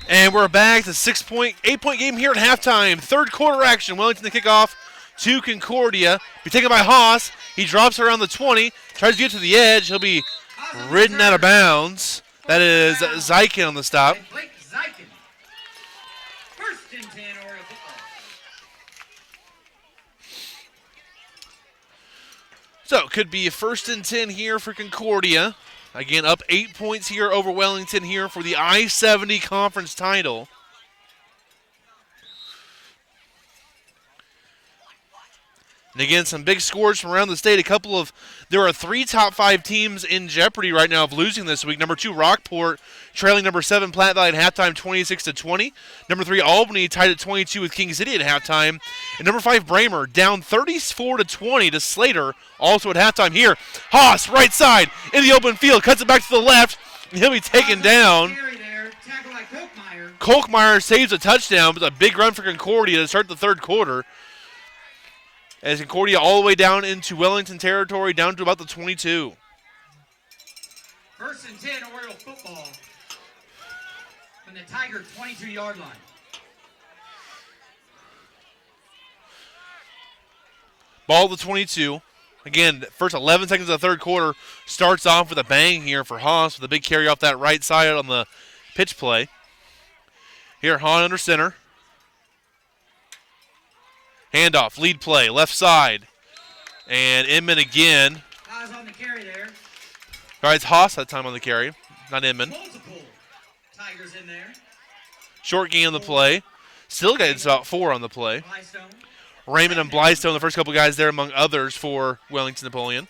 And we're back to 8-point game here at halftime. Third quarter action. Wellington to kick off to Concordia. Be taken by Haas. He drops around the 20. Tries to get to the edge. He'll be ridden out of bounds. That is Zykin on the stop. First and 10, Oriole football. So, could be a first and 10 here for Concordia. Again, up 8 points here over Wellington here for the I-70 conference title. And again, some big scores from around the state. There are 3 top 5 teams in jeopardy right now of losing this week. Number 2, Rockport, trailing number 7, Platte Valley at halftime, 26-20. Number 3, Albany, tied at 22 with King City at halftime. And number 5, Bramer, down 34-20 to Slater, also at halftime here. Haas, right side, in the open field, cuts it back to the left, and he'll be taken down. Kolkmeyer saves a touchdown, but a big run for Concordia to start the third quarter. As Concordia all the way down into Wellington territory, down to about the 22. First and 10, Oriole football from the Tiger 22-yard line. Ball to 22. Again, first 11 seconds of the third quarter starts off with a bang here for Haas with a big carry off that right side on the pitch play. Here, Hahn under center. Handoff, lead play, left side. And Inman again. Haas on the carry there. All right, it's Haas that time on the carry, not Inman. Multiple Tigers in there. Short gain on the play. Still gets about 4 on the play. Blystone. Raymond and Blystone, the first couple guys there among others for Wellington-Napoleon.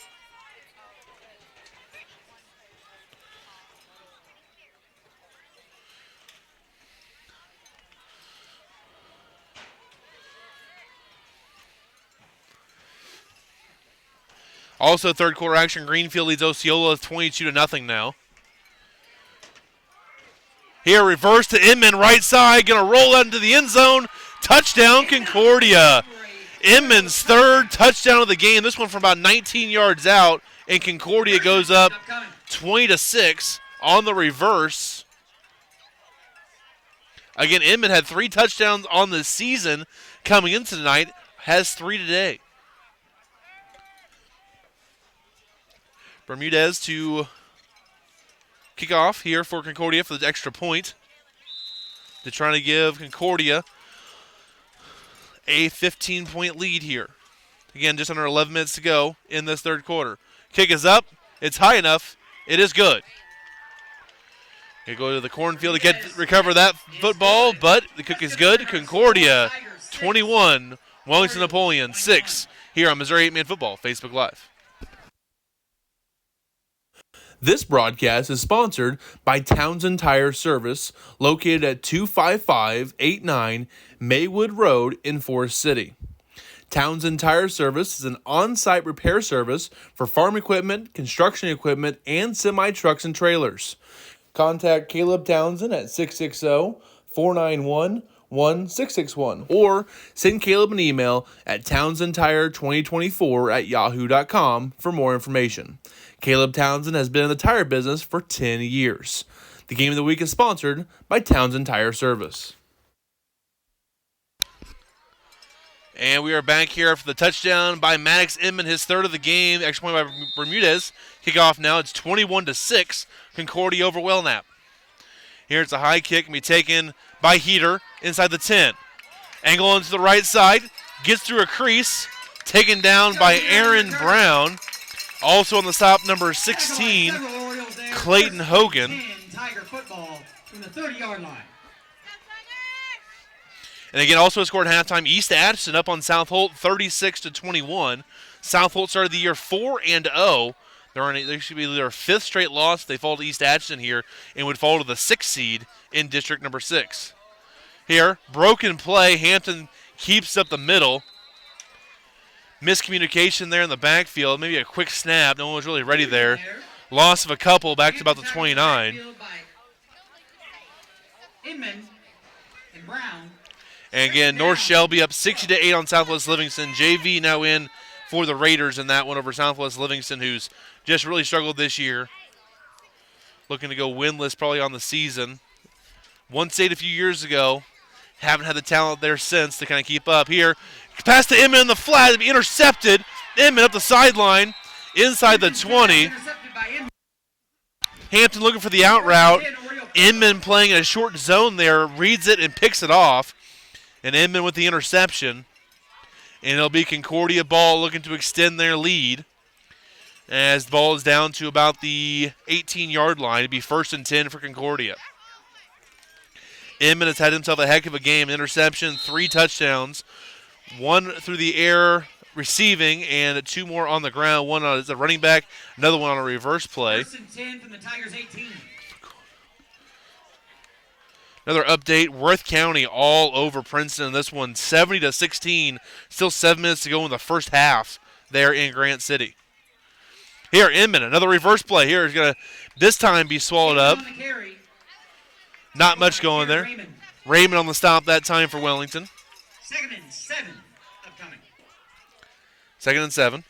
Also, third quarter action, Greenfield leads Osceola 22-0 now. Here, reverse to Inman, right side, going to roll out into the end zone. Touchdown, Concordia. Inman's third touchdown of the game. This one from about 19 yards out, and Concordia goes up 20-6 on the reverse. Again, Inman had 3 touchdowns on the season coming into tonight, has 3 today. Bermudez to kick off here for Concordia for the extra point. They're trying to give Concordia a 15-point lead here. Again, just under 11 minutes to go in this third quarter. Kick is up. It's high enough. It is good. They go to the cornfield to recover that football, but the kick is good. Concordia 21, Wellington-Napoleon 6 here on Missouri 8-Man Football, Facebook Live. This broadcast is sponsored by Townsend Tire Service, located at 25589 Maywood Road in Forest City. Townsend Tire Service is an on-site repair service for farm equipment, construction equipment, and semi-trucks and trailers. Contact Caleb Townsend at 660-491-1661 or send Caleb an email at townsendtire2024@yahoo.com for more information. Caleb Townsend has been in the tire business for 10 years. The game of the week is sponsored by Townsend Tire Service. And we are back here for the touchdown by Maddox Inman, his third of the game. Extra point by Bermudez. Kickoff now. It's 21-6. Concordia over Wellnap. Here it's a high kick. Can be taken by Heater inside the 10. Angle into the right side. Gets through a crease. Taken down by Aaron Brown. Also on the stop, number 16, Clayton Hogan. Tiger football from the 30-yard line. And again, also scored at halftime, East Atchison up on South Holt 36-21. South Holt started the year 4-0. They should be their 5th straight loss. They fall to East Atchison here and would fall to the 6th seed in District number 6. Here, broken play. Hampton keeps up the middle. Miscommunication there in the backfield. Maybe a quick snap. No one was really ready there. Loss of a couple back to about the 29. Inman and Brown. And again, North Shelby up 60-8 on Southwest Livingston. JV now in for the Raiders in that one over Southwest Livingston, who's just really struggled this year. Looking to go winless probably on the season. One state a few years ago. Haven't had the talent there since to kind of keep up. Here, pass to Inman in the flat. To be intercepted. Inman up the sideline. Inside the 20. Hampton looking for the out route. Inman playing in a short zone there. Reads it and picks it off. And Inman with the interception. And it'll be Concordia ball looking to extend their lead. As the ball is down to about the 18-yard line. It'll be 1st and 10 for Concordia. Inman has had himself a heck of a game. Interception, 3 touchdowns. 1 through the air receiving and 2 more on the ground. One as a running back, another one on a reverse play. 1st and 10 from the Tigers 18. Another update, Worth County all over Princeton. This one 70-16. Still 7 minutes to go in the first half there in Grant City. Here, Inman, another reverse play. Here is going to this time be swallowed up. Not much going there. Raymond on the stop that time for Wellington. 2nd and 7 upcoming. 2nd and 7.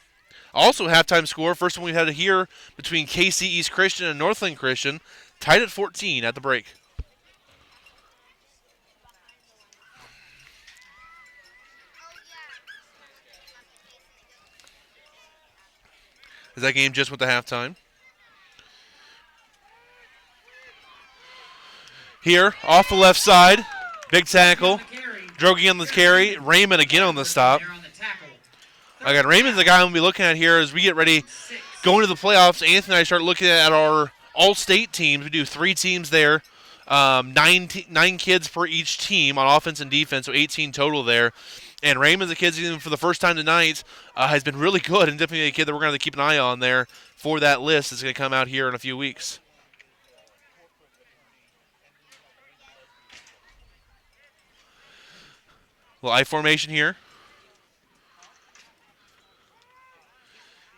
Also halftime score, first one we had here between KC East Christian and Northland Christian, tied at 14 at the break. Is that game just with the halftime? Here, off the left side, big tackle. Drogi on the carry. Raymond again on the stop. Again, Raymond's the guy I'm going to be looking at here as we get ready going to the playoffs. Anthony and I start looking at our all-state teams. We do 3 teams there, 9 kids per each team on offense and defense, so 18 total there. And Raymond's a kid, even for the first time tonight, has been really good and definitely a kid that we're going to keep an eye on there for that list that's going to come out here in a few weeks. Little I formation here.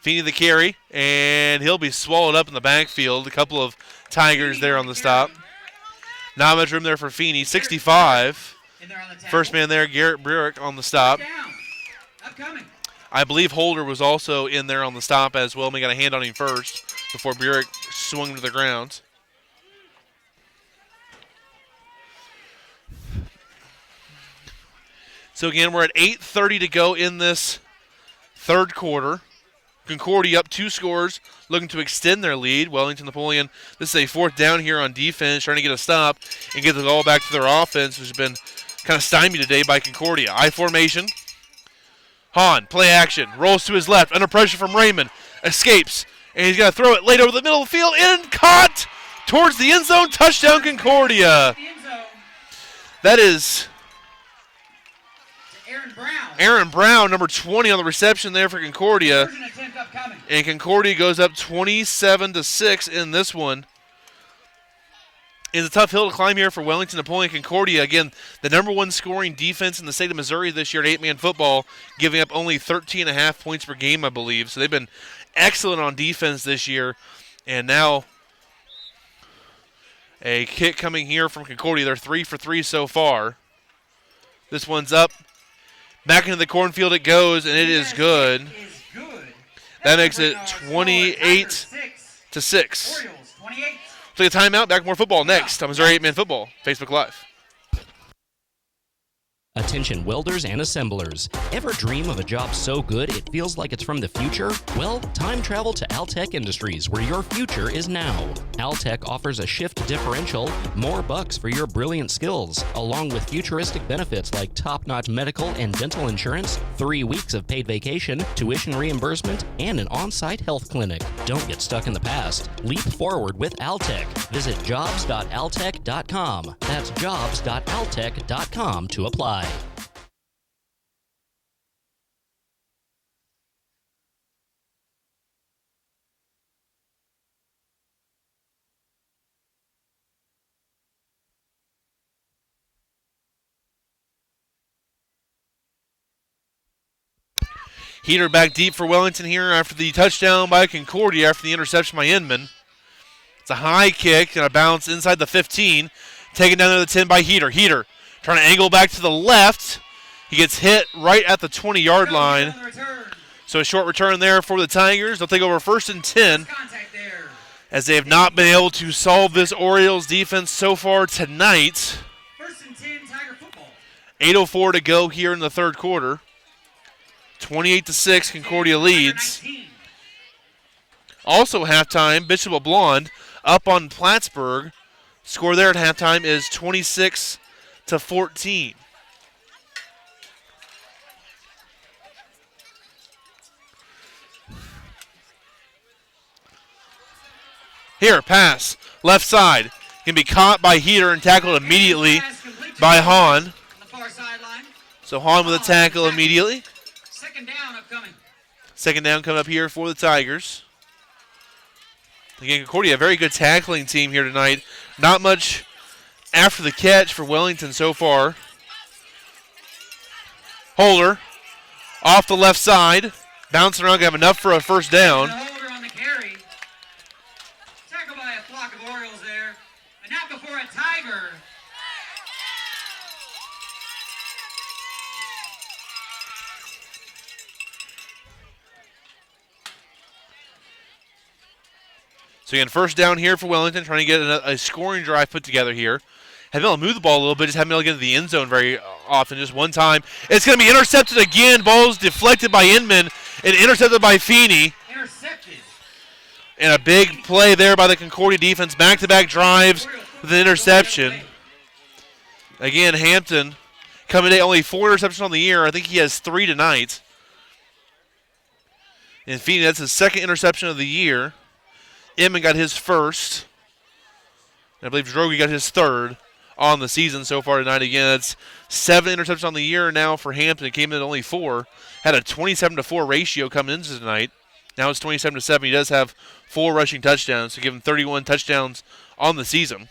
Feeney the carry, and he'll be swallowed up in the backfield. A couple of Tigers there on the stop. Not much room there for Feeney. 65. First man there, Garrett Burek on the stop. I believe Holder was also in there on the stop as well. We got a hand on him first before Burek swung to the ground. So again, we're at 8:30 to go in this third quarter. Concordia up 2 scores, looking to extend their lead. Wellington-Napoleon, this is a 4th down here on defense, trying to get a stop and get the ball back to their offense, which has been kind of stymied today by Concordia. I formation. Hahn, play action, rolls to his left, under pressure from Raymond, escapes, and he's going to throw it late over the middle of the field, and caught towards the end zone. Touchdown, Concordia. That is Aaron Brown, number 20 on the reception there for Concordia. And Concordia goes up 27-6 in this one. It's a tough hill to climb here for Wellington-Napoleon. Concordia, again, the number 1 scoring defense in the state of Missouri this year at 8-man football, giving up only 13.5 points per game, I believe. So they've been excellent on defense this year. And now a kick coming here from Concordia. They're 3 for 3 so far. This one's up. Back into the cornfield it goes, and it is good. That makes it 28-6. Take a timeout. Back more football next on Missouri 8-Man Football, Facebook Live. Attention welders and assemblers. Ever dream of a job so good it feels like it's from the future? Well, time travel to Altec Industries, where your future is now. Altec offers a shift differential, more bucks for your brilliant skills, along with futuristic benefits like top-notch medical and dental insurance, 3 weeks of paid vacation, tuition reimbursement, and an on-site health clinic. Don't get stuck in the past. Leap forward with Altec. Visit jobs.altec.com. That's jobs.altec.com to apply. Heater back deep for Wellington here after the touchdown by Concordia after the interception by Inman. It's a high kick and a bounce inside the 15. Taken down to the 10 by Heater. Heater trying to angle back to the left. He gets hit right at the 20-yard line. So a short return there for the Tigers. They'll take over 1st and 10. as they have not been able to solve this Orioles defense so far tonight. 1st and 10, Tiger football. 8:04 to go here in the third quarter. 28-6, Concordia leads. Tiger 19. Also halftime, Bishop LeBlond up on Plattsburgh. Score there at halftime is 26-14. Here, pass, left side. Can be caught by Heater and tackled immediately Pass complete to by Jones Hahn. on the far sideline. So Hahn with a tackle immediately. 2nd down upcoming. Second down coming up here for the Tigers. Again, Concordia, a very good tackling team here tonight. Not much after the catch for Wellington so far. Holder off the left side. Bouncing around, gonna have enough for a first down. The holder on the carry. Tackled by a flock of Orioles there. And not before a Tiger. So again, first down here for Wellington, trying to get a scoring drive put together here. Haven't been able to move the ball a little bit, just haven't been able to get to the end zone very often, just one time. It's going to be intercepted again. Ball's deflected by Inman and intercepted by Feeney. Intercepted. And a big play there by the Concordia defense. Back-to-back drives with an interception. Again, Hampton coming in only 4 interceptions on the year. I think he has 3 tonight. And Feeney, that's his second interception of the year. Inman got his first. I believe Drogi got his third on the season so far tonight. Again, that's 7 interceptions on the year now for Hampton. It came in at only 4. Had a 27-4 ratio coming into tonight. Now it's 27-7. He does have 4 rushing touchdowns, so give him 31 touchdowns on the season.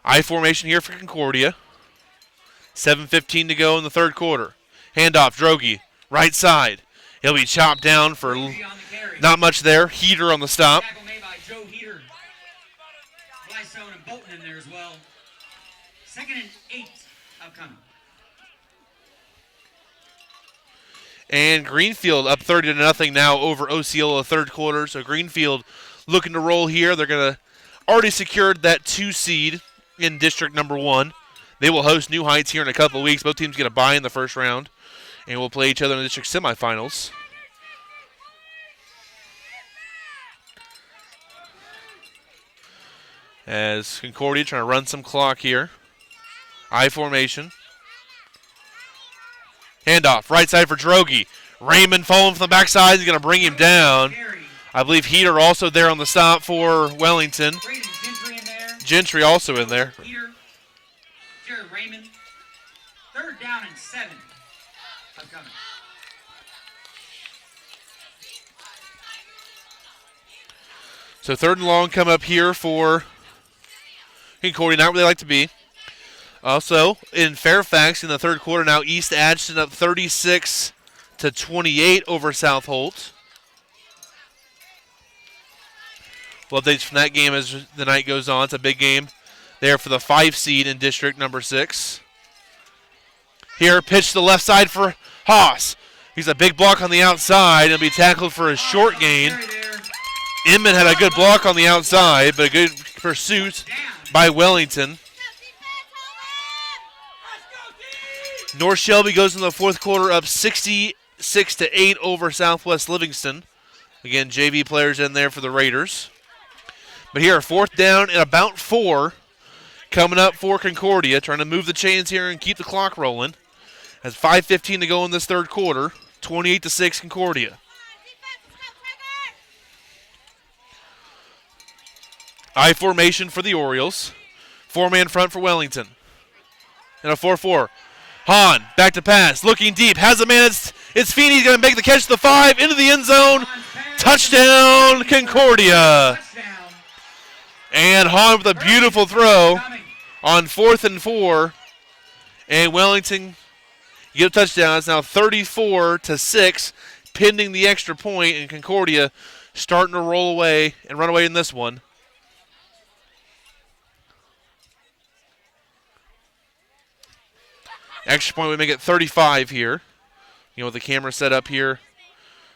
I formation here for Concordia. 7:15 to go in the third quarter. Handoff, Drogi, right side. He'll be chopped down for Drogi on the carry. not much there. Heater on the stop. Tackle made by Joe Heater. Blystone and Bolton in there as well. 2nd and 8 upcoming. And Greenfield up 30-0 now over Osceola third quarter. So Greenfield looking to roll here. They're going to already secured that 2 seed in District Number 1. They will host New Heights here in a couple of weeks. Both teams get a bye in the first round, and will play each other in the district semifinals. As Concordia trying to run some clock here. I formation. Handoff, right side for Drogi. Raymond falling from the backside. He's going to bring him down. Carry. I believe Heater also there on the stop for Wellington. Braden Gentry in there. Gentry also in there. Heater. Jared Raymond. 3rd down and 7 upcoming. So 3rd and long come up here for Concordia. Not where they like to be. Also, in Fairfax in the third quarter now, East Adjton up 36-28 over South Holt. Well, updates from that game as the night goes on. It's a big game there for the 5 seed in District Number 6. Here, pitch to the left side for Haas. He's a big block on the outside. He'll be tackled for a short gain. Carry there. Inman had a good block on the outside, but a good pursuit by Wellington. North Shelby goes in the fourth quarter up 66-8 over Southwest Livingston. Again, JV players in there for the Raiders. But here, 4th down and about 4 coming up for Concordia, trying to move the chains here and keep the clock rolling. Has 5:15 to go in this third quarter, 28-6 Concordia. I formation for the Orioles. 4-man front for Wellington. And a 4-4. Hahn, back to pass, looking deep, has a man, it's Feeney, he's going to make the catch to the 5, into the end zone. Touchdown, Concordia. Touchdown. And Hahn with a beautiful throw Coming. on 4th and 4. And Wellington get a touchdown. It's now 34-6, pending the extra point, and Concordia starting to roll away and run away in this one. Extra point would make it 35 here. The camera set up here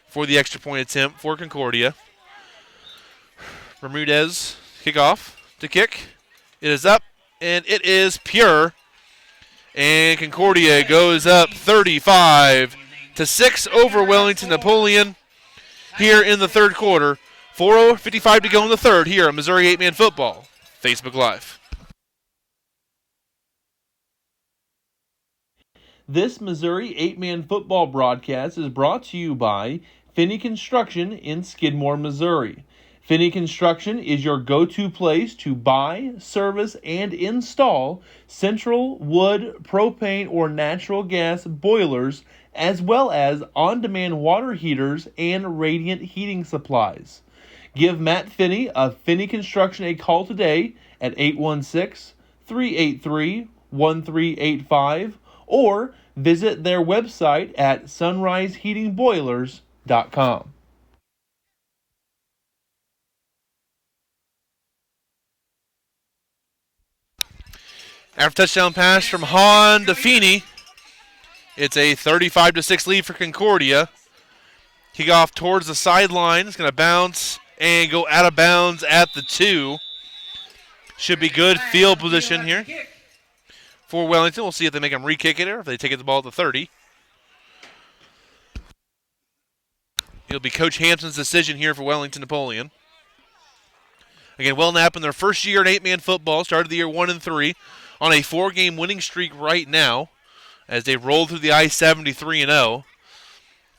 for the extra point attempt for Concordia. Bermudez, kickoff to kick. It is up, and it is pure. And Concordia goes up 35-6 over Wellington-Napoleon here in the third quarter. 4:55 to go in the third here on Missouri 8-Man Football, Facebook Live. This Missouri 8-Man Football broadcast is brought to you by Finney Construction in Skidmore, Missouri. Finney Construction is your go-to place to buy, service, and install central, wood, propane, or natural gas boilers, as well as on-demand water heaters and radiant heating supplies. Give Matt Finney of Finney Construction a call today at 816-383-1385 or visit their website at sunriseheatingboilers.com. After touchdown pass from Hahn to Feeney, it's a 35-6 lead for Concordia. Kickoff towards the sideline. It's going to bounce and go out of bounds at the 2. Should be good field position here for Wellington. We'll see if they make them re-kick it or if they take it the ball at the 30. It'll be Coach Hampton's decision here for Wellington-Napoleon. Again, Wellnap in their first year in 8-man football, started the year 1-3 on a 4-game winning streak right now as they roll through the I-70 3-0.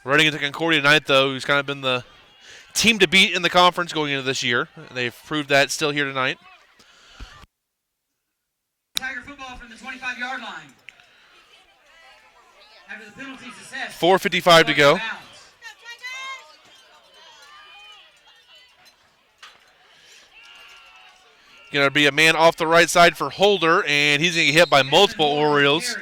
Running into Concordia tonight, though, who's kind of been the team to beat in the conference going into this year. They've proved that still here tonight. Tiger football from the 25-yard line. After the penalty success. 4:55 to go. Going to be a man off the right side for Holder, and he's going to get hit by multiple Orioles.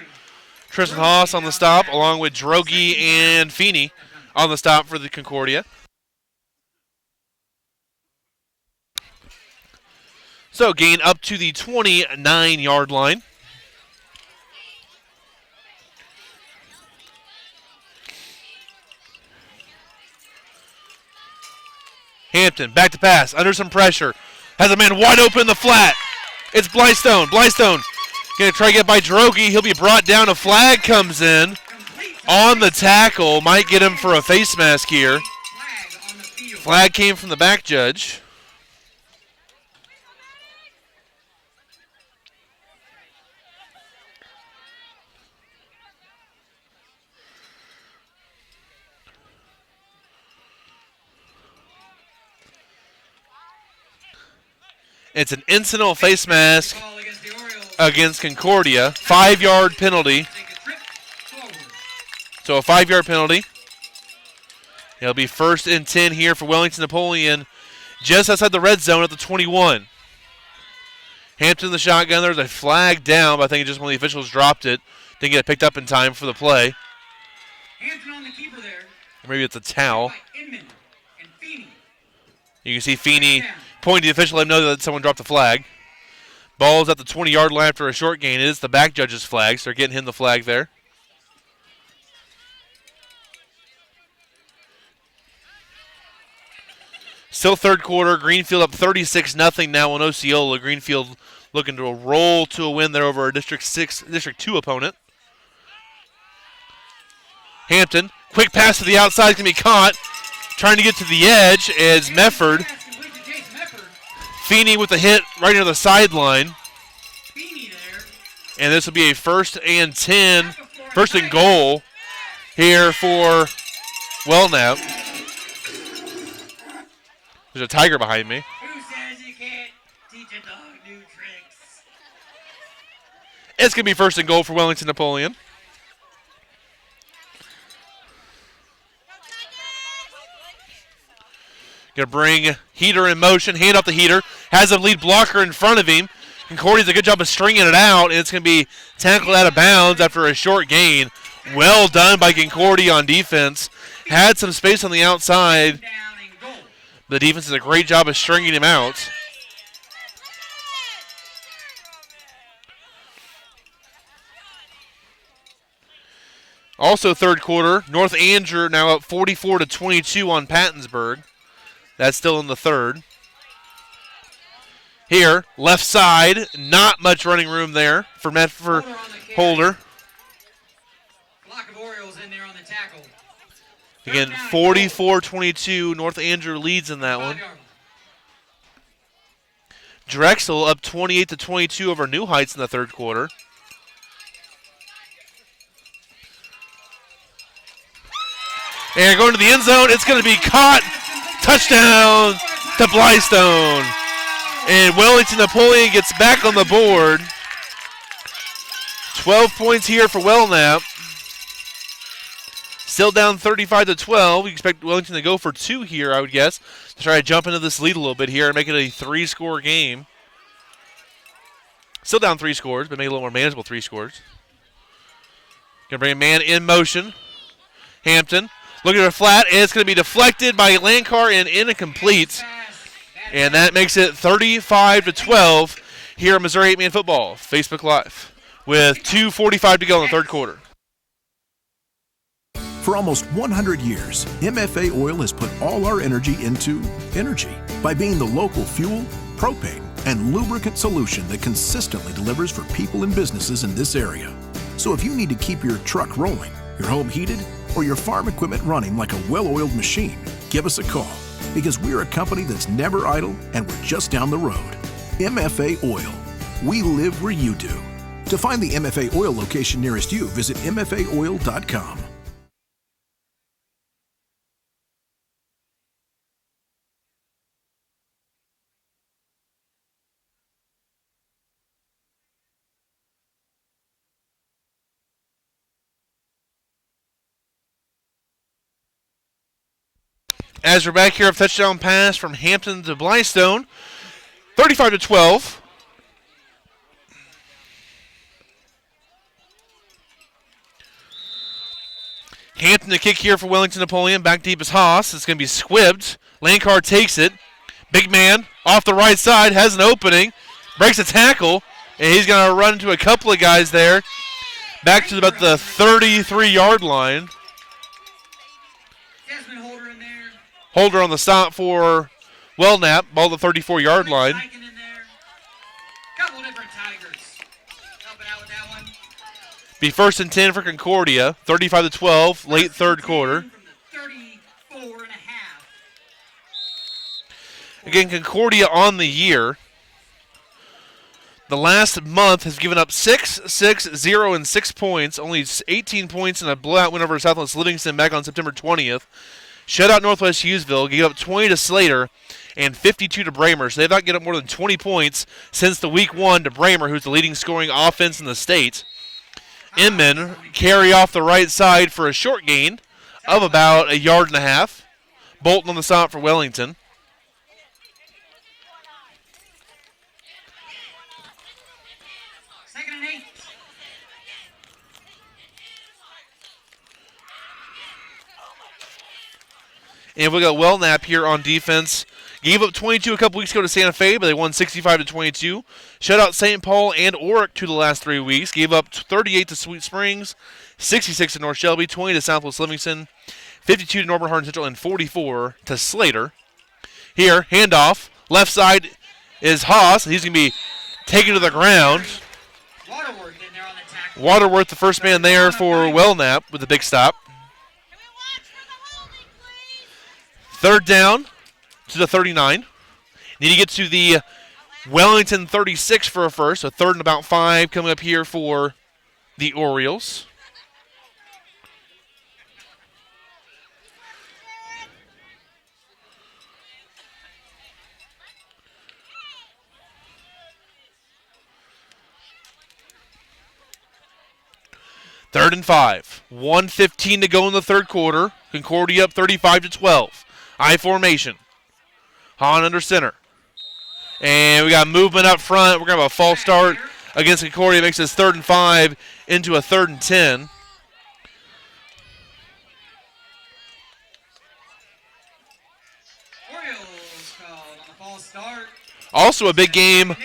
Tristan Haas on the stop, along with Drogi and Feeney on the stop for the Concordia. So gain up to the 29-yard line. Hampton, back to pass, under some pressure. Has a man wide open in the flat. It's Blystone. Blystone going to try to get by Drogi. He'll be brought down. A flag comes in on the tackle. Might get him for a face mask here. Flag came from the back judge. It's an incidental face mask against Concordia. 5-yard penalty. So a 5-yard penalty. It'll be 1st and 10 here for Wellington-Napoleon just outside the red zone at the 21. Hampton in the shotgun. There's a flag down, but I think just when the officials dropped it, didn't get it picked up in time for the play. Hampton on the keeper there. Or maybe it's a towel. Inman and Feeney. You can see Feeney pointing to the official, let him know that someone dropped the flag. Ball's at the 20-yard line after a short gain. It is the back judge's flag, so they're getting him the flag there. Still third quarter. Greenfield up 36-0 now on Osceola. Greenfield looking to roll to a win there over a District 2 opponent. Hampton, quick pass to the outside, can be caught. Trying to get to the edge is Mefford. Feeney with a hit right near the sideline. And this will be a 1st and 10, 1st and goal here for Wellnap. There's a tiger behind me. Who says you can't teach a dog new tricks? It's going to be 1st and goal for Wellington-Napoleon. Going to bring Heater in motion, hand off the Heater. Has a lead blocker in front of him. Concordia does a good job of stringing it out, and it's going to be tackled out of bounds after a short gain. Well done by Concordia on defense. Had some space on the outside. The defense does a great job of stringing him out. Also third quarter, North Andrew now up 44-22 on Pattonsburg. That's still in the third. Here, left side, not much running room there for Holder. Block of Orioles in there on the tackle. Again, 44-22, North Andrew leads in that one. Drexel up 28-22 over New Heights in the third quarter. And going to the end zone, it's going to be caught. Touchdown to Blystone. And Wellington-Napoleon gets back on the board. 12 points here for Wellnap. Still down 35-12. We expect Wellington to go for 2 here, I would guess, to try to jump into this lead a little bit here and make it a 3-score game. Still down 3 scores, but make it a little more manageable 3 scores. Going to bring a man in motion. Hampton looking at a flat, and it's going to be deflected by Lankar and incomplete. And that makes it 35-12 here on Missouri 8-Man Football, Facebook Live, with 2:45 to go in the third quarter. For almost 100 years, MFA Oil has put all our energy into energy by being the local fuel, propane, and lubricant solution that consistently delivers for people and businesses in this area. So if you need to keep your truck rolling, your home heated, or your farm equipment running like a well-oiled machine, give us a call, because we're a company that's never idle and we're just down the road. MFA Oil. We live where you do. To find the MFA Oil location nearest you, visit mfaoil.com. As we're back here, a touchdown pass from Hampton to Blystone, 35-12. Hampton to kick here for Wellington-Napoleon. Back deep is Haas. It's going to be squibbed. Lankar takes it. Big man off the right side, has an opening, breaks a tackle, and he's going to run into a couple of guys there. Back to about the 33-yard line. Holder on the stop for Wellnap, ball the 34-yard line. Couple different Tigers helping out with that one. Be first and 10 for Concordia, 35-12, late third quarter. 34 and a half. Again, Concordia on the year. The last month has given up 6, 6, 0, and 6 points. Only 18 points in a blowout win over Southwest Livingston back on September 20th. Shut out Northwest Hughesville, gave up 20 to Slater and 52 to Bramer. So they've not given up more than 20 points since the week 1 to Bramer, who's the leading scoring offense in the state. Inman carry off the right side for a short gain of about 1.5 yards. Bolton on the stop for Wellington. Second and 8. And we got Wellnap here on defense. Gave up 22 a couple weeks ago to Santa Fe, but they won 65-22. Shut out St. Paul and Oric 2 the last 3 weeks. Gave up 38 to Sweet Springs, 66 to North Shelby, 20 to Southwest Livingston, 52 to Northern Hardin Central, and 44 to Slater. Here, handoff. Left side is Haas. He's going to be taken to the ground. Waterworth in there on the tackle. Waterworth, the first man there for Wellnap with a big stop. Third down to the 39. Need to get to the Wellington 36 for a first. So third and about 5 coming up here for the Orioles. Third and 5. 1:15 to go in the third quarter. Concordia up 35-12. I formation. Hahn under center. And we got movement up front. We're going to have a false start against Concordia. Makes this 3rd and 5 into a 3rd and 10. Orioles called on the false start. Also a big game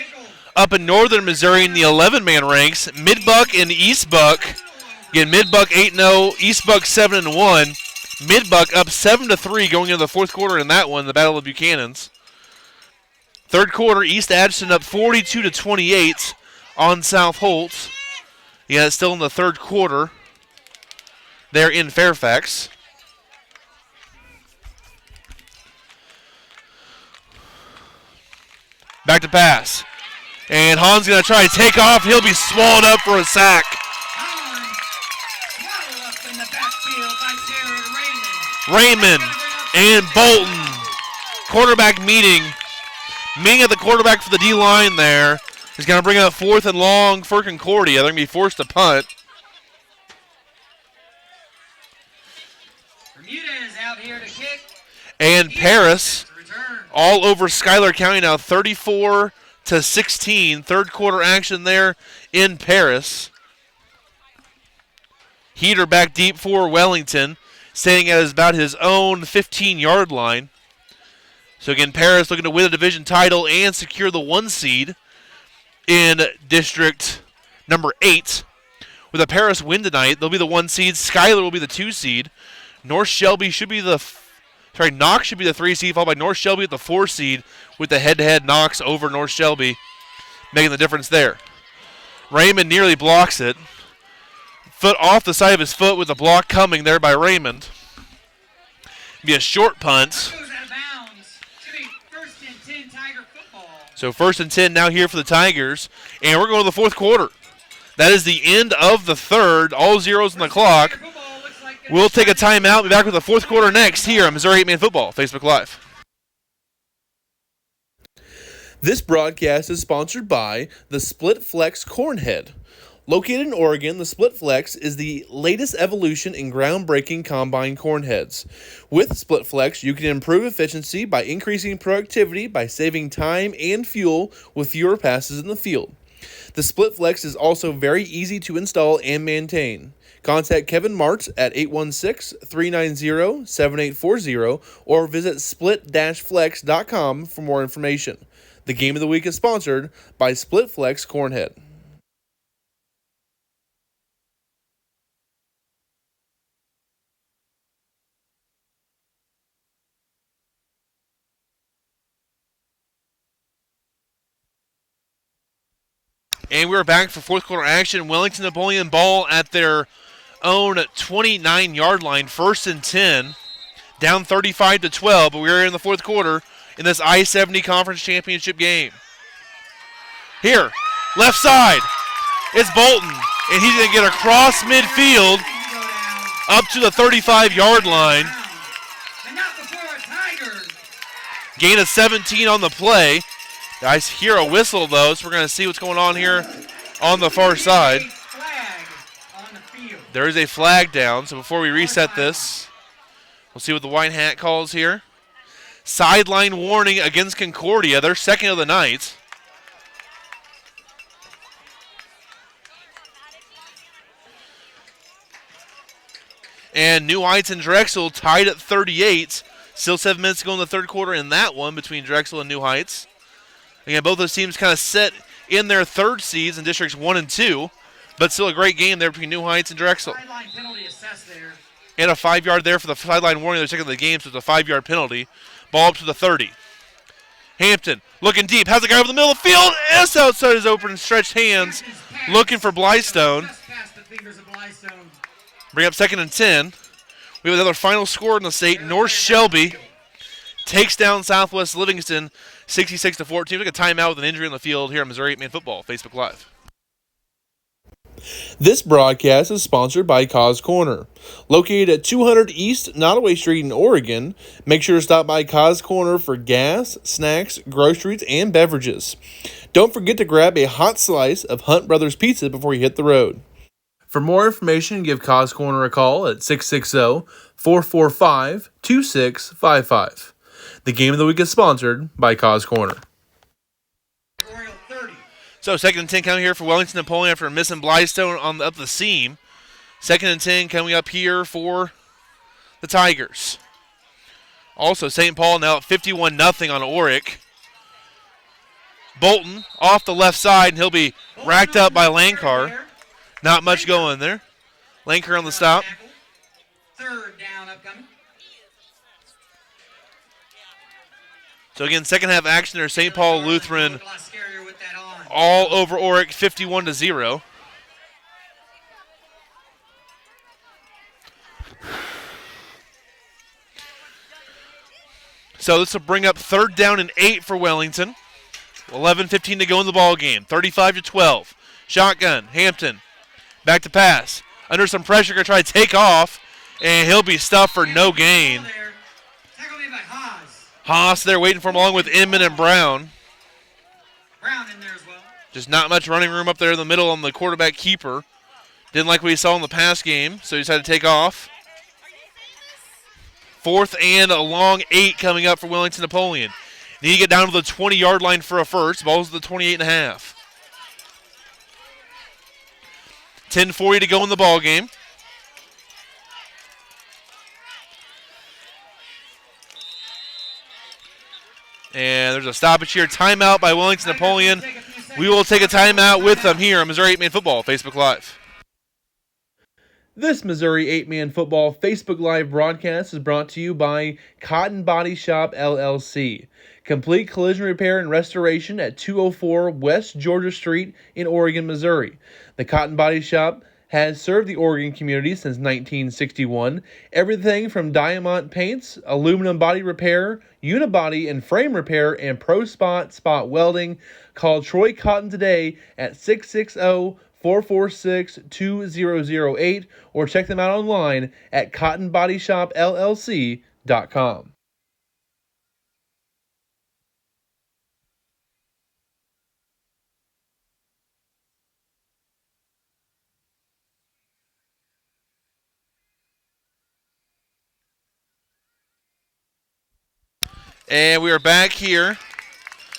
up in northern Missouri in the 11-man ranks. Mid-Buck and East Buck Again, Mid-Buck 8-0, East Buck 7-1. Mid-Buck up 7-3 going into the fourth quarter in that one, the Battle of Buchanan's. Third quarter, East Atchison up 42-28 on South Holt. Yeah, it's still in the third quarter. They're in Fairfax. Back to pass. And Hahn's going to try to take off. He'll be swallowed up for a sack. Raymond and Bolton. Quarterback meeting. Meeting at the quarterback for the D-line there. He's going to bring up 4th and long for Concordia. They're going to be forced to punt. Bermuda is out here to kick. And Paris all over Schuyler County now, 34-16. Third quarter action there in Paris. Heater back deep for Wellington, staying at about his own 15-yard line. So again, Paris looking to win the division title and secure the 1 seed in District number 8. With a Paris win tonight, they'll be the 1 seed. Schuyler will be the 2 seed. North Shelby should be Knox should be the 3 seed, followed by North Shelby at the 4 seed, with the head-to-head Knox over North Shelby, making the difference there. Raymond nearly blocks it. Foot off the side of his foot with the block coming there by Raymond. Be a short punt. So 1st and 10 now here for the Tigers, and we're going to the fourth quarter. That is the end of the third. All zeros on the clock. We'll take a timeout. Be back with the fourth quarter next here on Missouri 8-Man Football Facebook Live. This broadcast is sponsored by the Split Flex Cornhead. Located in Oregon, the Split Flex is the latest evolution in groundbreaking combine cornheads. With Split Flex, you can improve efficiency by increasing productivity by saving time and fuel with fewer passes in the field. The Split Flex is also very easy to install and maintain. Contact Kevin Martz at 816-390-7840 or visit split-flex.com for more information. The game of the week is sponsored by Split Flex Cornhead. And we're back for fourth quarter action. Wellington-Napoleon ball at their own 29-yard line. 1st and 10. Down 35-12, but we're in the fourth quarter in this I-70 Conference Championship game. Here, left side. It's Bolton, and he's going to get across midfield up to the 35-yard line. Gain of 17 on the play. I hear a whistle, though, so we're going to see what's going on here on the far side. There is a flag down, so before we reset this, we'll see what the white hat calls here. Sideline warning against Concordia. They're second of the night. And New Heights and Drexel tied at 38. Still 7 minutes to go in the third quarter in that one between Drexel and New Heights. Again, both those teams kind of set in their third seeds in Districts 1 and 2, but still a great game there between New Heights and Drexel. Sideline penalty assessed there. And a 5-yard there for the sideline warning. They're second of the game, so it's a 5-yard penalty. Ball up to the 30. Hampton looking deep, has a guy over the middle of the field. S outside his open stretched hands, looking for Blystone. Just past the fingers of Blystone. Bring up 2nd and 10. We have another final score in the state. North Shelby takes down Southwest Livingston 66-14. Took a timeout with an injury on the field here on Missouri 8-Man Football Facebook Live. This broadcast is sponsored by Cause Corner. Located at 200 East Nottoway Street in Oregon, make sure to stop by Cause Corner for gas, snacks, groceries, and beverages. Don't forget to grab a hot slice of Hunt Brothers Pizza before you hit the road. For more information, give Cause Corner a call at 660-445-2655. The game of the week is sponsored by Cause Corner. So 2nd and 10 coming here for Wellington-Napoleon after missing Blystone up the seam. 2nd and 10 coming up here for the Tigers. Also, St. Paul now at 51-0 on Oric. Bolton off the left side, and he'll be racked up by Lankar. Not much going there. Lanker on the stop. Third down upcoming. So again, second half action there. St. Paul Lutheran Look a lot scarier with that on. all over Oric, 51-0. So this will bring up third down and 8 for Wellington. 11:15 to go in the ball game. 35-12. Shotgun. Hampton. Back to pass. Under some pressure, going to try to take off, and he'll be stuffed for no gain. Tackle made by Haas. Haas there waiting for him along with Inman and Brown. Brown in there as well. Just not much running room up there in the middle on the quarterback keeper. Didn't like what he saw in the pass game, so he decided to take off. Fourth and a long 8 coming up for Wellington-Napoleon. Need to get down to the 20-yard line for a first. Ball's at the 28.5. 10:40 to go in the ball game. And there's a stoppage here. Timeout by Wellington-Napoleon. We will take a timeout with them here on Missouri 8-Man Football Facebook Live. This Missouri 8-Man Football Facebook Live broadcast is brought to you by Cotton Body Shop, LLC. Complete collision repair and restoration at 204 West Georgia Street in Oregon, Missouri. The Cotton Body Shop has served the Oregon community since 1961. Everything from diamond paints, aluminum body repair, unibody and frame repair, and pro spot welding. Call Troy Cotton today at 660-446-2008 or check them out online at cottonbodyshopllc.com. And we are back here.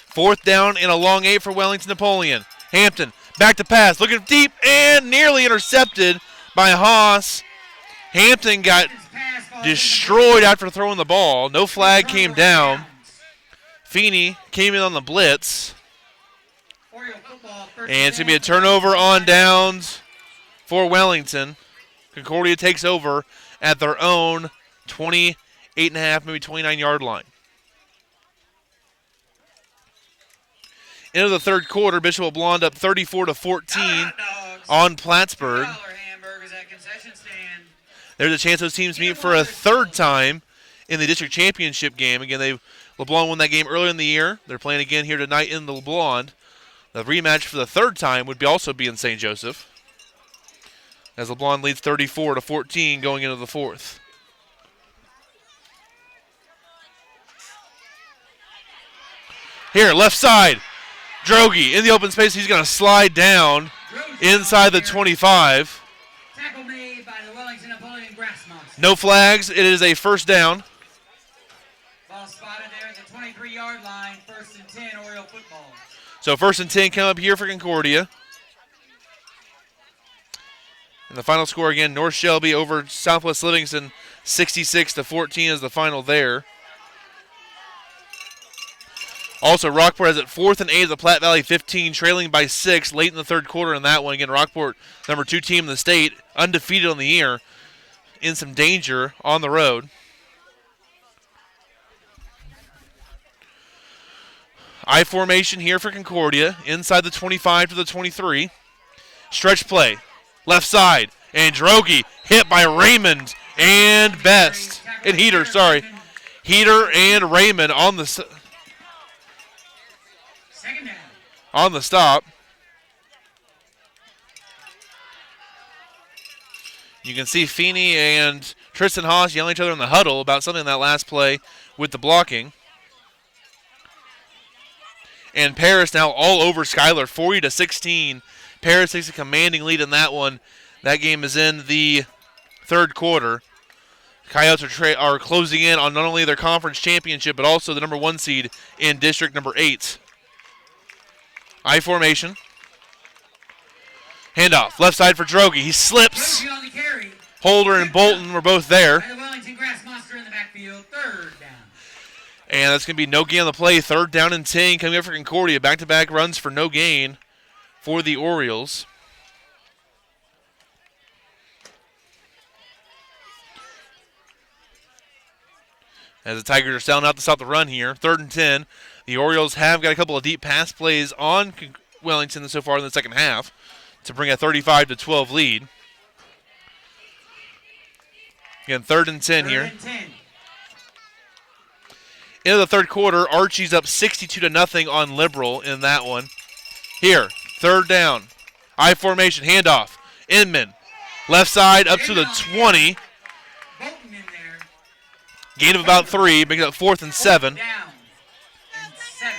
Fourth down and a long 8 for Wellington-Napoleon. Hampton back to pass, looking deep and nearly intercepted by Haas. Hampton got destroyed after throwing the ball. No flag came down. Feeney came in on the blitz. And it's going to be a turnover on downs for Wellington. Concordia takes over at their own 28.5, maybe 29-yard line. Into the third quarter, Bishop Blonde up 34-14 on Plattsburgh. There's a chance those teams meet for a third time in the district championship game. Again, LeBlanc won that game earlier in the year. They're playing again here tonight in the LeBlanc. The rematch for the third time would also be in St. Joseph, as LeBlanc leads 34-14 going into the fourth. Here, left side. Drogi in the open space. He's going to slide down inside the 25. Tackle made by the Wellington-Napoleon Grass Monster. No flags. It is a first down. Ball spotted there at the 23-yard line. First and 10, Oriole football. So first and 10 come up here for Concordia. And the final score again, North Shelby over Southwest Livingston, 66-14 is the final there. Also, Rockport has it 4th and 8 at the Platte Valley 15, trailing by 6 late in the third quarter in that one. Again, Rockport, number 2 team in the state, undefeated on the year, in some danger on the road. I formation here for Concordia, inside the 25 to the 23. Stretch play, left side, and Drogi hit by Raymond and Best. And Heater, sorry. Heater and Raymond on the stop. You can see Feeney and Tristan Haas yelling at each other in the huddle about something in that last play with the blocking. And Paris now all over Schuyler, 40-16. Paris takes a commanding lead in that one. That game is in the third quarter. Coyotes are closing in on not only their conference championship, but also the number 1 seed in district number 8. I formation. Handoff, left side for Drogi. He slips. Holder and Bolton were both there. By the Wellington Grass Monster in the backfield, third down. And that's going to be no gain on the play. Third down and 10 coming up for Concordia. Back-to-back runs for no gain for the Orioles. as the Tigers are selling out to stop the run here. 3rd and 10. The Orioles have got a couple of deep pass plays on Wellington so far in the second half to bring a 35-12 lead. Again, 3rd and 10 here. 3rd and 10. Into the third quarter, Archie's up 62-0 on Liberal in that one. Here, 3rd down. I formation, handoff. Inman, left side up to the 20. Bolton in there. Gain of about 3, making it 4th and 7. Down. And 7.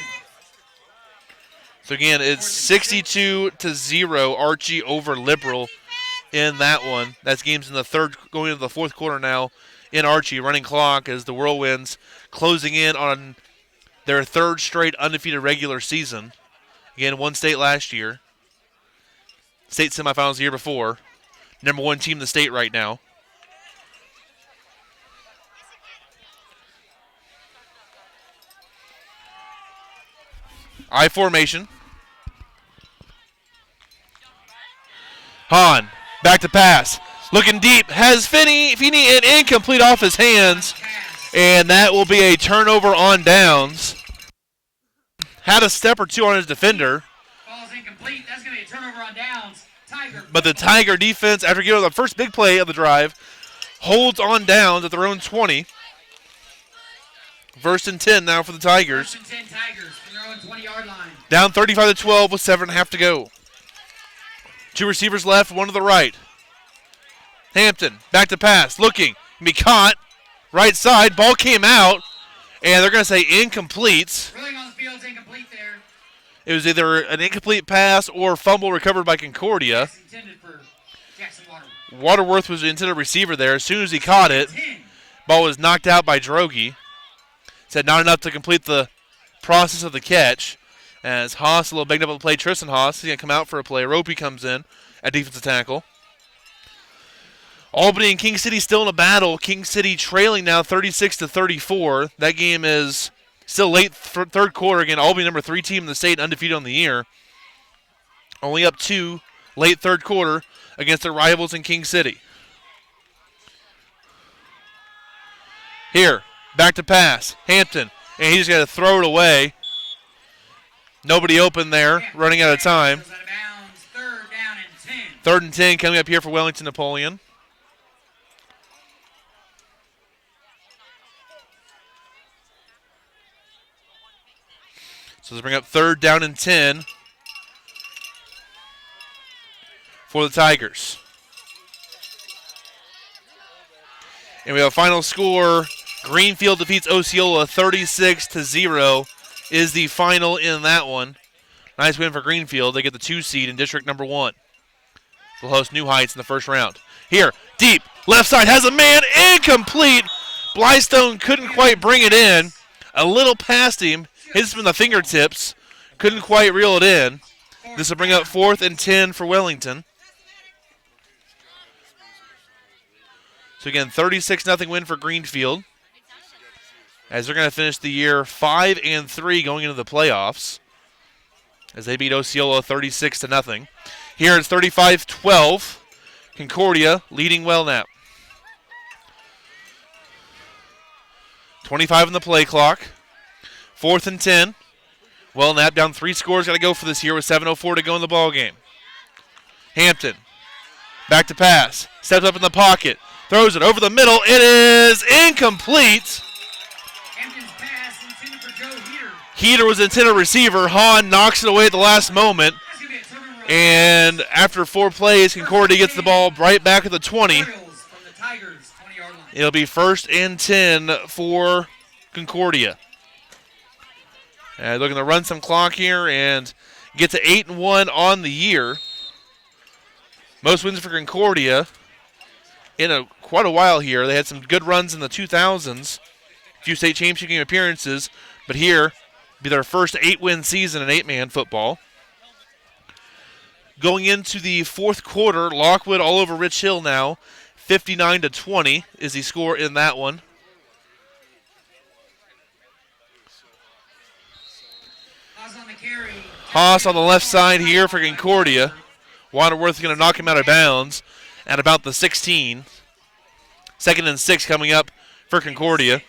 So again, it's 62-0 Archie over Liberal in that one. That's games in the third, going into the fourth quarter now in Archie. Running clock as the Whirlwinds closing in on their 3rd straight undefeated regular season. Again, won state last year. State semifinals the year before. Number 1 team in the state right now. I formation. Hahn, back to pass. Looking deep, has Feeney an incomplete off his hands, and that will be a turnover on downs. Had a step or two on his defender, Ball's incomplete. That's going to be a turnover on downs. Tiger. but the Tiger defense, after giving the first big play of the drive, holds on downs at their own 20. 1st and 10 now for the Tigers. 1st and 10 Tigers from their own 20-yard line. Down 35-12 with 7.5 to go. 2 receivers left, 1 to the right. Hampton, back to pass, looking, be caught. Right side, ball came out, and they're going to say incomplete. Ruling on the field's incomplete there. It was either an incomplete pass or fumble recovered by Concordia. It's intended for Jackson Waterworth. Waterworth was the intended receiver there. As soon as he caught it, 10. ball was knocked out by Drogi. Said not enough to complete the process of the catch. As Haas, a little banged up on the play, Tristan Haas, he's going to come out for a play. Ropey comes in at defensive tackle. Albany and King City still in a battle. King City trailing now 36-34. That game is still late third quarter. Again, Albany number 3 team in the state, undefeated on the year. Only up 2 late third quarter against their rivals in King City. Here, back to pass. Hampton, and he's got to throw it away. Nobody open there, running out of time. Goes out of bounds. 3rd down and 10. 3rd and 10 coming up here for Wellington-Napoleon. So let's bring up 3rd down and 10 for the Tigers. And we have a final score. Greenfield defeats Osceola 36-0 is the final in that one. Nice win for Greenfield. They get the 2 seed in district number 1. They'll host New Heights in the first round. Here, deep, left side, has a man, incomplete. Blystone couldn't quite bring it in. A little past him, hits him in the fingertips, couldn't quite reel it in. This will bring up 4th and 10 for Wellington. So again, 36-0 win for Greenfield, as they're going to finish the year 5-3 going into the playoffs, as they beat Osceola 36-0. Here it's 35-12. Concordia leading Wellnap. 25 on the play clock. 4th and 10. Wellnap down 3 scores. Got to go for this here with 7:04 to go in the ball game. Hampton back to pass. Steps up in the pocket. Throws it over the middle. It is incomplete. Hampton's pass intended for Joe Heater. Heater was the intended receiver. Hahn knocks it away at the last moment. That's going to be a turnover. And after 4 plays, Concordia gets the ball right back at the 20. Orioles from the Tigers 20-yard line. It'll be 1st and 10 for Concordia. Looking to run some clock here and get to 8-1 on the year. Most wins for Concordia in quite a while here. They had some good runs in the 2000s, a few state championship game appearances, but here be their first 8-win season in 8-man football. Going into the fourth quarter, Lockwood all over Rich Hill now. 59-20 is the score in that one. Haas on the left side here for Concordia. Waterworth is going to knock him out of bounds at about the 16. 2nd and 6 coming up for Concordia.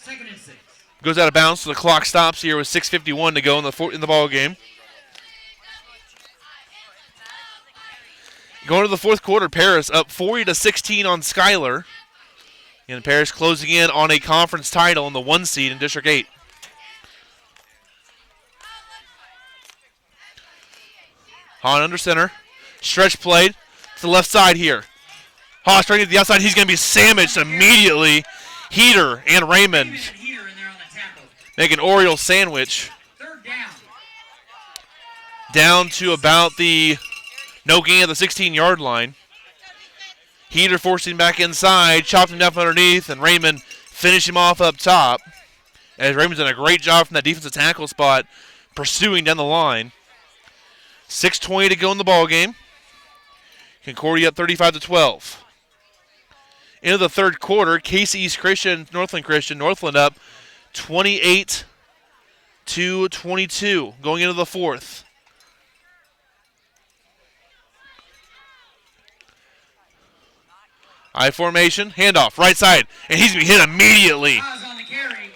Second and 6. Goes out of bounds, so the clock stops here with 6:51 to go in the ball game. Going to the fourth quarter, Paris up 40-16 on Schuyler. And Paris closing in on a conference title in the 1 seed in District 8. Hahn under center. Stretch played to the left side here. Haas trying to get to the outside. He's going to be sandwiched immediately. Heater and Raymond make an Oriole sandwich. Third down. Down to about the no gain of the 16-yard line. Heater forcing back inside, chopped him down from underneath, and Raymond finished him off up top. As Raymond's done a great job from that defensive tackle spot, pursuing down the line. 6:20 to go in the ball game. Concordia up 35-12. Into the third quarter, Casey East Christian, Northland up 28-22 going into the fourth. I formation, handoff, right side, and he's going to be hit immediately. On the carry.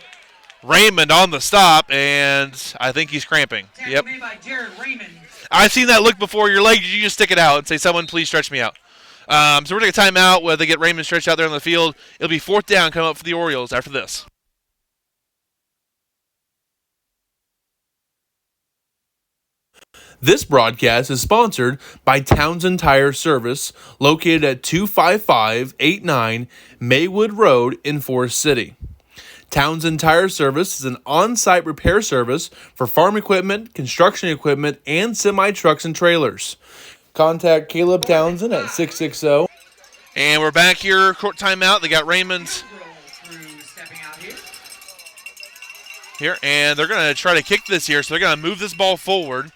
Raymond on the stop, and I think he's cramping. Tackle Yep. made by Jared Raymond. I've seen that look before. Your leg, you just stick it out and say, someone please stretch me out. So we're going to take a timeout where they get Raymond stretched out there on the field. It'll be fourth down coming up for the Orioles after this. This broadcast is sponsored by Townsend Tire Service, located at 25589 Maywood Road in Forest City. Townsend Tire Service is an on-site repair service for farm equipment, construction equipment, and semi-trucks and trailers. Contact Caleb Townsend at 660. And we're back here, court timeout. They got Raymond Stepping out here, and they're going to try to kick this here, so they're going to move this ball forward.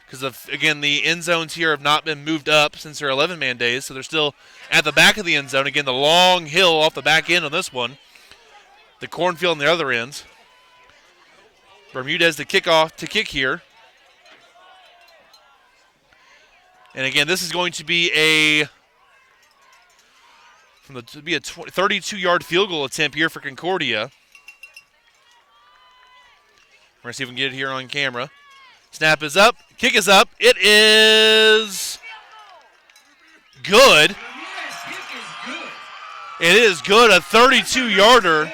Because, again, the end zones here have not been moved up since their 11-man days, so they're still at the back of the end zone. Again, the long hill off the back end on this one. The cornfield on the other ends. Bermudez to kick here. And, again, this is going to be a 32-yard field goal attempt here for Concordia. We're going to see if we can get it here on camera. Snap is up. Kick is up. It is good. It is good. A 32-yarder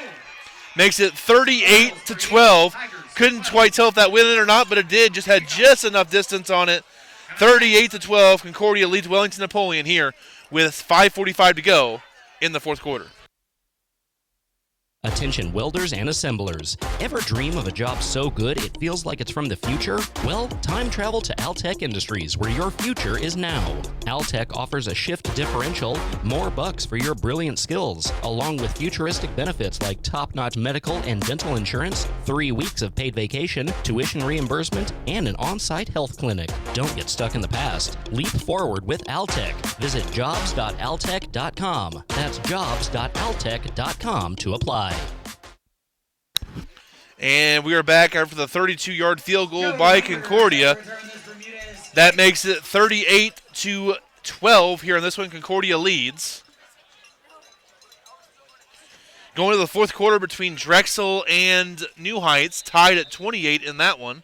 makes it 38-12. Couldn't quite tell if that went in or not, but it did. Just had just enough distance on it. 38-12. Concordia leads Wellington-Napoleon here with 5:45 to go in the fourth quarter. Attention welders and assemblers. Ever dream of a job so good it feels like it's from the future? Well, time travel to Altech Industries, where your future is now. Altech offers a shift differential, more bucks for your brilliant skills, along with futuristic benefits like top-notch medical and dental insurance, 3 weeks of paid vacation, tuition reimbursement, and an on-site health clinic. Don't get stuck in the past. Leap forward with Altech. Visit jobs.altech.com. That's jobs.altech.com to apply. And we are back after the 32-yard field goal by Concordia. That makes it 38-12 here in this one. Concordia leads. Going to the fourth quarter between Drexel and New Heights, tied at 28 in that one.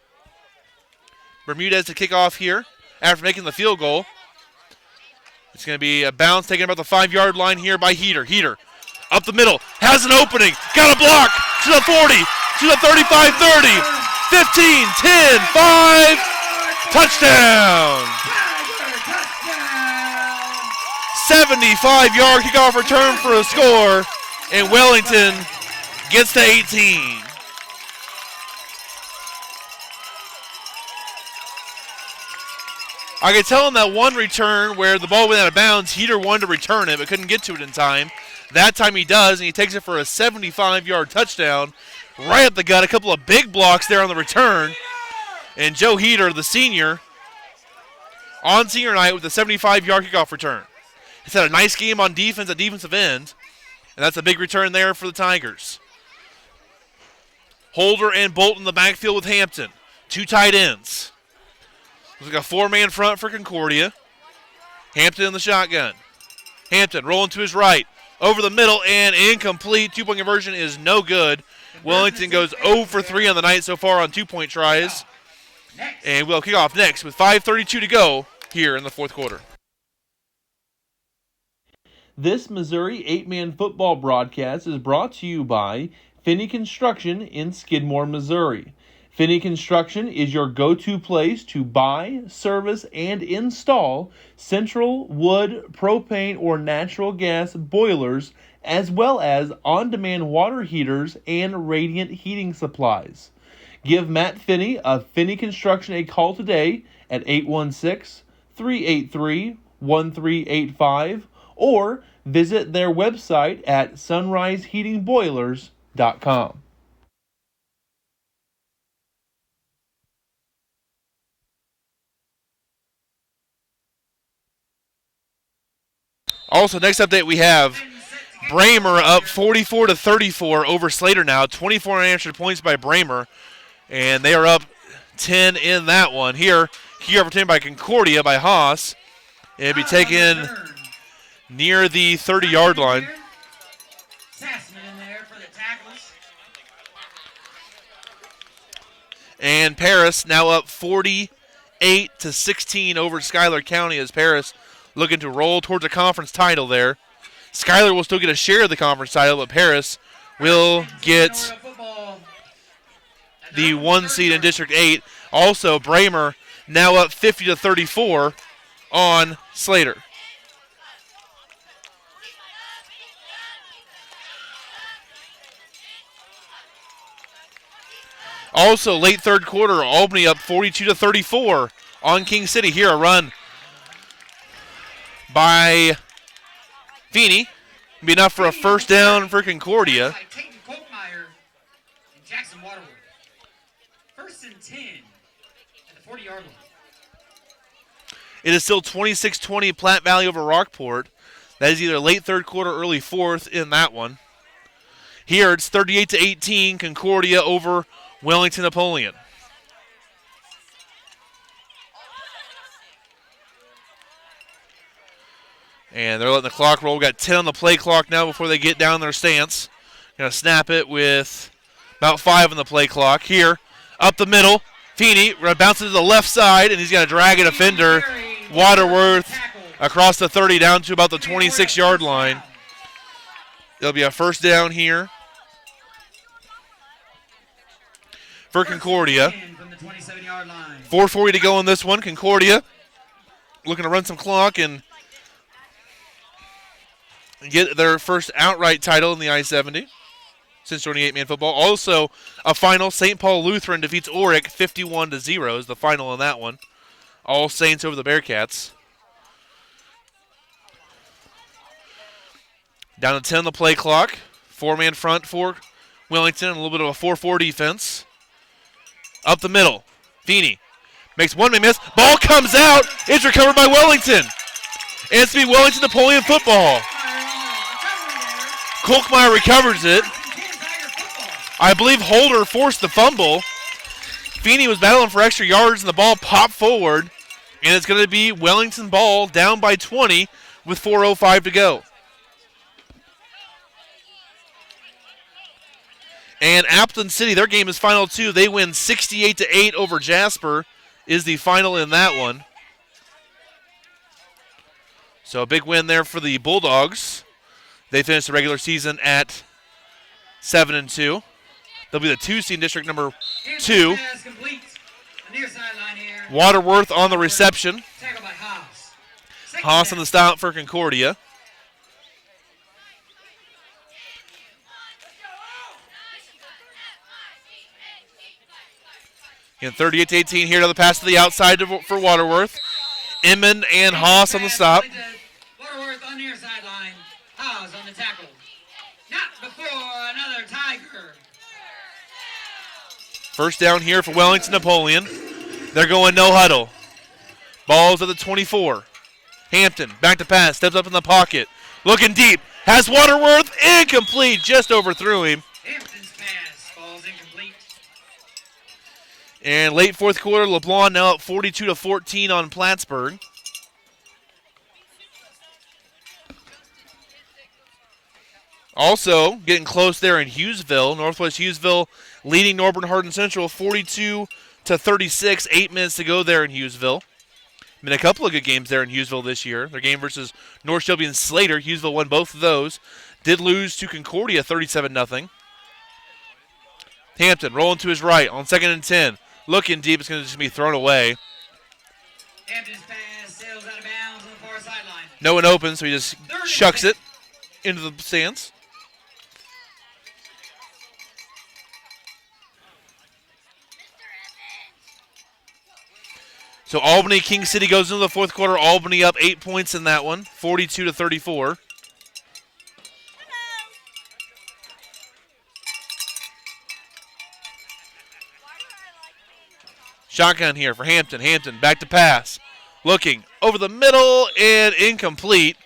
Bermudez to kick off here after making the field goal. It's going to be a bounce taken about the 5-yard line here by Heater. Heater up the middle, has an opening, got a block to the 40, to the 35, 30, 15, 10, 5, touchdown! 75-yard kickoff return for a score, and Wellington gets to 18. I could tell in that one return where the ball went out of bounds, Heater wanted to return it but couldn't get to it in time. That time he does, and he takes it for a 75-yard touchdown right up the gut. A couple of big blocks there on the return. And Joe Heater, the senior, on senior night with a 75-yard kickoff return. He's had a nice game on defense at defensive end, and that's a big return there for the Tigers. Holder and Bolton in the backfield with Hampton. 2 tight ends. Looks like a 4-man front for Concordia. Hampton in the shotgun. Hampton rolling to his right. Over the middle and incomplete. 2-point conversion is no good. Wellington goes 0 for 3 on the night so far on 2-point tries. And we'll kick off next with 5:32 to go here in the fourth quarter. This Missouri 8-man football broadcast is brought to you by Finney Construction in Skidmore, Missouri. Finney Construction is your go-to place to buy, service, and install central, wood, propane, or natural gas boilers, as well as on-demand water heaters and radiant heating supplies. Give Matt Finney of Finney Construction a call today at 816-383-1385 or visit their website at sunriseheatingboilers.com. Also, next update we have Bramer up 44-34 over Slater now. 24 unanswered points by Bramer, and they are up 10 in that one. Here, key opportunity by Concordia by Haas. It'll be taken near the 30-yard line. Sassman in there for the tackles. And Paris now up 48-16 over Schuyler County as Paris looking to roll towards a conference title there. Schuyler will still get a share of the conference title, but Paris will get the 1 seed in District 8. Also, Bramer now up 50-34 on Slater. Also, late third quarter, Albany up 42-34 on King City. Here, a run by Feeney. Be enough for a first down for Concordia. Jackson Waterworth. First and 10 at the 40-yard line. It is still 26-20 Platte Valley over Rockport. That is either late third quarter, early fourth in that one. Here it's 38-18 Concordia over Wellington-Napoleon. And they're letting the clock roll. We've got 10 on the play clock now before they get down their stance. Going to snap it with about 5 on the play clock. Here, up the middle, Feeney bounces to the left side, and he's going to drag a defender, Waterworth, across the 30 down to about the 26-yard line. It'll be a first down here for Concordia. 4:40 to go in this one. Concordia looking to run some clock and get their first outright title in the I-70 since joining 8-man football. Also, a final, St. Paul Lutheran defeats Orick 51-0 is the final in that one. All Saints over the Bearcats. Down to 10 on the play clock. 4-man front for Wellington, a little bit of a 4-4 defense. Up the middle, Feeney makes one man miss. Ball comes out. It's recovered by Wellington. And it's to be Wellington-Napoleon football. Kolkmeyer recovers it. I believe Holder forced the fumble. Feeney was battling for extra yards, and the ball popped forward. And it's going to be Wellington ball down by 20 with 4:05 to go. And Appleton City, their game is final too. They win 68-8 over Jasper is the final in that one. So a big win there for the Bulldogs. They finished the regular season at 7-2. They'll be the 2 seed in district number 2. Waterworth on the reception. Haas on the stop for Concordia. And 38-18 here to the pass to the outside for Waterworth. Inman and Haas on the stop. Waterworth on the near sideline. Haas on the tackle. Not before another Tiger. First down here for Wellington-Napoleon. They're going no huddle. Ball's at the 24. Hampton back to pass. Steps up in the pocket. Looking deep. Has Waterworth. Incomplete. Just overthrew him. Hampton's pass. Ball's incomplete. And late fourth quarter, LeBlanc now up 42-14 on Plattsburgh. Also, getting close there in Hughesville. Northwest Hughesville leading Northern Hardin Central 42-36. 8 minutes to go there in Hughesville. Been a couple of good games there in Hughesville this year. Their game versus North Shelby and Slater. Hughesville won both of those. Did lose to Concordia 37-0. Hampton rolling to his right on 2nd and 10. Looking deep. It's going to just be thrown away. Hampton's pass sails out of bounds on the far sideline. No one open, so he just chucks it into the stands. So Albany, King City goes into the fourth quarter. Albany up 8 points in that one, 42-34. Shotgun here for Hampton. Hampton back to pass. Looking over the middle and incomplete.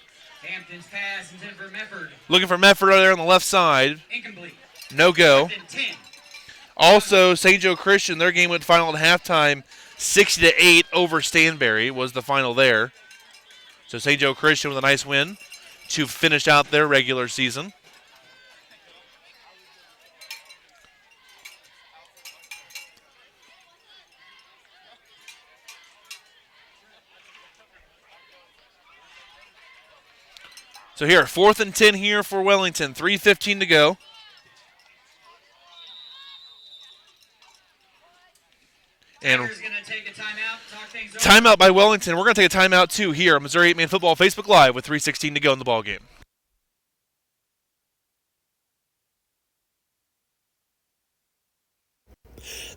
Hampton's pass intended for Mefford. Looking for Mefford over there on the left side. Incomplete. No go. 10. Also, St. Joe Christian, their game went final at halftime. 60-8 over Stanberry was the final there. So St. Joe Christian with a nice win to finish out their regular season. So here, 4th and 10 here for Wellington. 3:15 to go. And Tigers gonna take a timeout, talk things over. timeout by Wellington. We're going to take a timeout too here on Missouri 8-Man Football Facebook Live with 3:16 to go in the ballgame.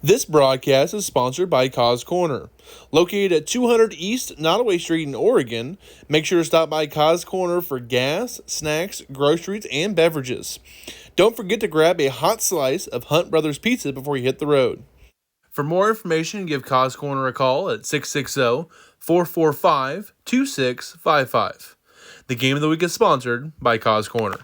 This broadcast is sponsored by Cause Corner. Located at 200 East Nottoway Street in Oregon, make sure to stop by Cause Corner for gas, snacks, groceries, and beverages. Don't forget to grab a hot slice of Hunt Brothers Pizza before you hit the road. For more information, give Cause Corner a call at 660-445-2655. The game of the week is sponsored by Cause Corner.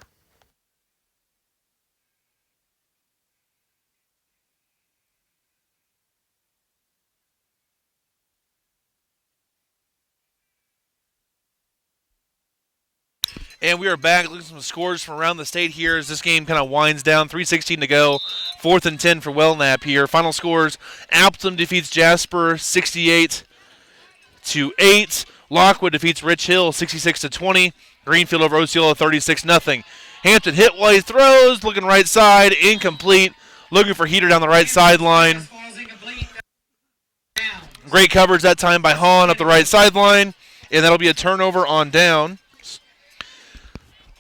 And we are back looking at some scores from around the state here as this game kind of winds down. 3:16 to go. 4th and 10 for Wellnap here. Final scores, Appleton defeats Jasper 68-8. Lockwood defeats Rich Hill 66-20. Greenfield over Osceola 36-0. Hampton hit while he throws, looking right side, incomplete. Looking for Heater down the right sideline. Falls incomplete. Down. Great coverage that time by Hahn up the right sideline. And that'll be a turnover on down.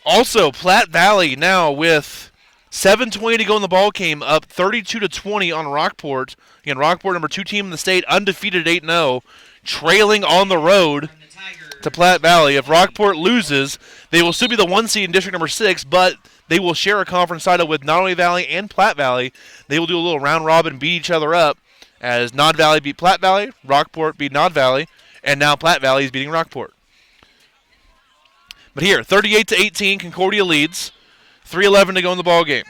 Also, Platte Valley now with 7:20 to go in the ball game, up 32-20 on Rockport. Again, Rockport, number 2 team in the state, undefeated 8-0, trailing on the road From the Tigers. to Platte Valley. If Rockport loses, they will still be the 1 seed in district number 6, but they will share a conference title with Nottoway Valley and Platte Valley. They will do a little round robin, beat each other up, as Nod Valley beat Platte Valley, Rockport beat Nod Valley, and now Platte Valley is beating Rockport. But here, 38-18, Concordia leads. 3:11 to go in the ball game.